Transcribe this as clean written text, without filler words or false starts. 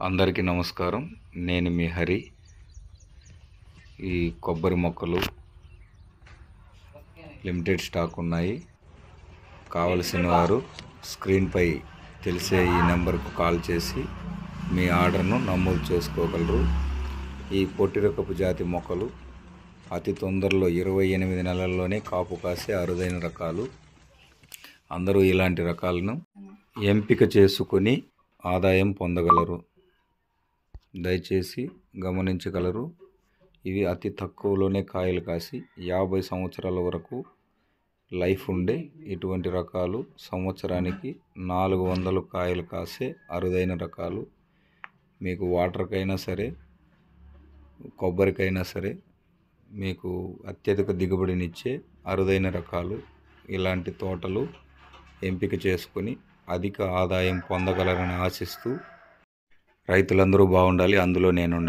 అందరికీ నమస్కారం. నేను మీ హరి. ఈ కొబ్బరి మొక్కలు లిమిటెడ్ స్టాక్ ఉన్నాయి. కావలసిన వారు స్క్రీన్పై తెలిసే ఈ నెంబర్కు కాల్ చేసి మీ ఆర్డర్ను నమోదు చేసుకోగలరు. ఈ పొట్టిరకపు జాతి మొక్కలు అతి తొందరలో 28 నెలల్లోనే కాపు కాసే అరుదైన రకాలు. అందరూ ఇలాంటి రకాలను ఎంపిక చేసుకొని ఆదాయం పొందగలరు. దయచేసి గమనించగలరు. ఇవి అతి తక్కువలోనే కాయలు కాసి 50 సంవత్సరాల వరకు లైఫ్ ఉండే ఇటువంటి రకాలు. సంవత్సరానికి 400 కాయలు కాసే అరుదైన రకాలు. మీకు వాటర్కైనా సరే, కొబ్బరికైనా సరే మీకు అత్యధిక దిగుబడినిచ్చే అరుదైన రకాలు. ఇలాంటి తోటలు ఎంపిక చేసుకొని అధిక ఆదాయం పొందగలరని ఆశిస్తూ రైతులందరూ బాగుండాలి, అందులో నేను ఉండాలి.